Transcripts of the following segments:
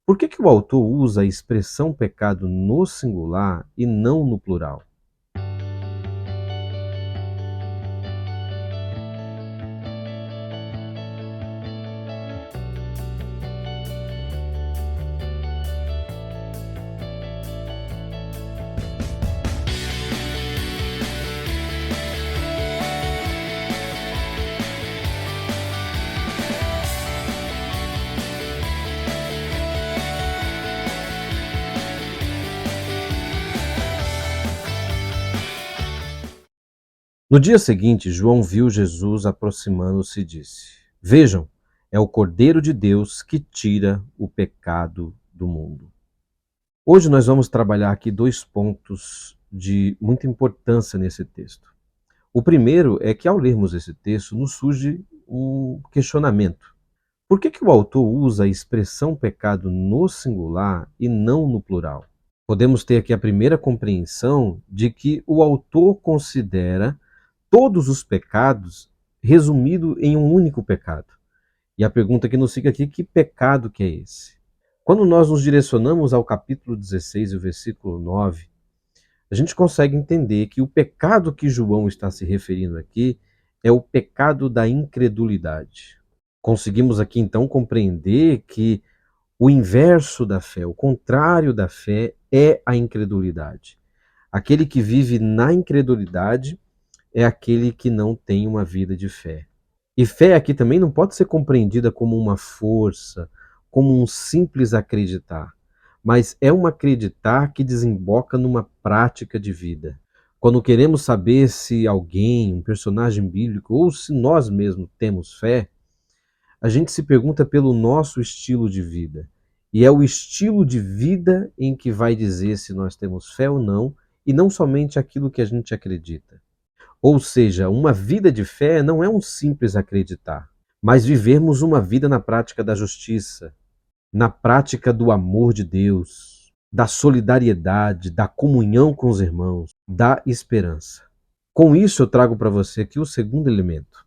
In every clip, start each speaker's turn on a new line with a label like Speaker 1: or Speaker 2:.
Speaker 1: Por que o autor usa a expressão pecado no singular e não no plural? No dia seguinte, João viu Jesus aproximando-se e disse: Vejam, é o Cordeiro de Deus que tira o pecado do mundo. Hoje nós vamos trabalhar aqui dois pontos de muita importância nesse texto. O primeiro é que ao lermos esse texto nos surge um questionamento. Por que o autor usa a expressão pecado no singular e não no plural? Podemos ter aqui a primeira compreensão de que o autor considera todos os pecados resumido em um único pecado. E a pergunta que nos fica aqui, que pecado que é esse? Quando nós nos direcionamos ao capítulo 16 e o versículo 9, a gente consegue entender que o pecado que João está se referindo aqui é o pecado da incredulidade. Conseguimos aqui então compreender que o inverso da fé, o contrário da fé, é a incredulidade. Aquele que vive na incredulidade é aquele que não tem uma vida de fé. E fé aqui também não pode ser compreendida como uma força, como um simples acreditar, mas é um acreditar que desemboca numa prática de vida. Quando queremos saber se alguém, um personagem bíblico, ou se nós mesmos temos fé, a gente se pergunta pelo nosso estilo de vida. E é o estilo de vida em que vai dizer se nós temos fé ou não, e não somente aquilo que a gente acredita. Ou seja, uma vida de fé não é um simples acreditar, mas vivermos uma vida na prática da justiça, na prática do amor de Deus, da solidariedade, da comunhão com os irmãos, da esperança. Com isso, eu trago para você aqui o segundo elemento.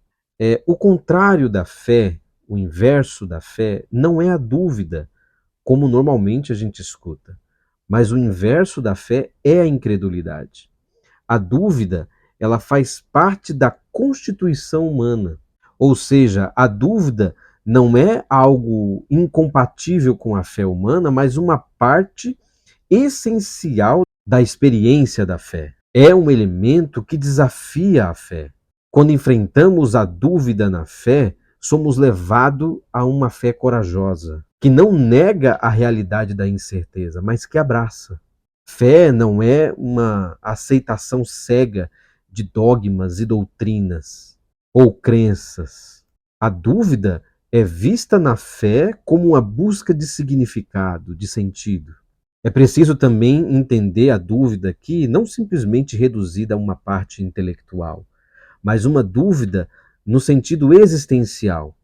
Speaker 1: O contrário da fé, o inverso da fé, não é a dúvida, como normalmente a gente escuta, mas o inverso da fé é a incredulidade. A dúvida, ela faz parte da constituição humana, ou seja, a dúvida não é algo incompatível com a fé humana, mas uma parte essencial da experiência da fé. É um elemento que desafia a fé. Quando enfrentamos a dúvida na fé, somos levados a uma fé corajosa, que não nega a realidade da incerteza, mas que abraça. Fé não é uma aceitação cega de dogmas e doutrinas ou crenças. A dúvida é vista na fé como uma busca de significado, de sentido. É preciso também entender a dúvida aqui não simplesmente reduzida a uma parte intelectual, mas uma dúvida no sentido existencial.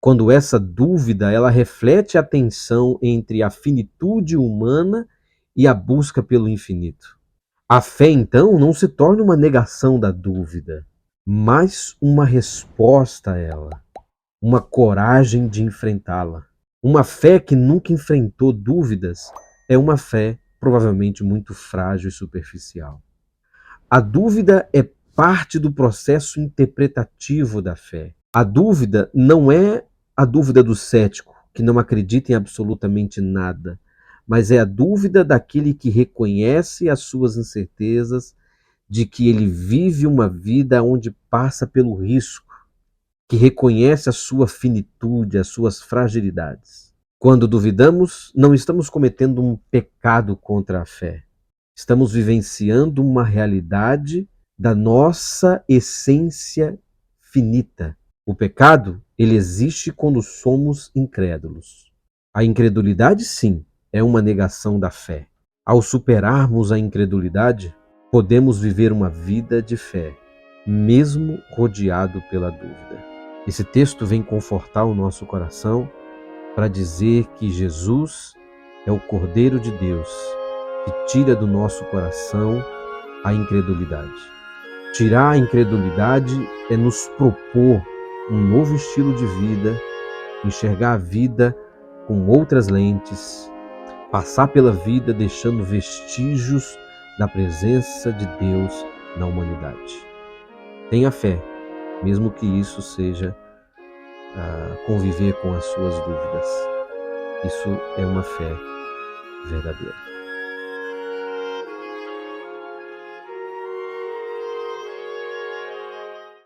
Speaker 1: Quando essa dúvida ela reflete a tensão entre a finitude humana e a busca pelo infinito. A fé, então, não se torna uma negação da dúvida, mas uma resposta a ela, uma coragem de enfrentá-la. Uma fé que nunca enfrentou dúvidas é uma fé provavelmente muito frágil e superficial. A dúvida é parte do processo interpretativo da fé. A dúvida não é a dúvida do cético, que não acredita em absolutamente nada, mas é a dúvida daquele que reconhece as suas incertezas, de que ele vive uma vida onde passa pelo risco, que reconhece a sua finitude, as suas fragilidades. Quando duvidamos, não estamos cometendo um pecado contra a fé. Estamos vivenciando uma realidade da nossa essência finita. O pecado, ele existe quando somos incrédulos. A incredulidade, sim, é uma negação da fé. Ao superarmos a incredulidade, podemos viver uma vida de fé, mesmo rodeado pela dúvida. Esse texto vem confortar o nosso coração para dizer que Jesus é o Cordeiro de Deus que tira do nosso coração a incredulidade. Tirar a incredulidade é nos propor um novo estilo de vida, enxergar a vida com outras lentes, passar pela vida deixando vestígios da presença de Deus na humanidade. Tenha fé, mesmo que isso seja conviver com as suas dúvidas. Isso é uma fé verdadeira.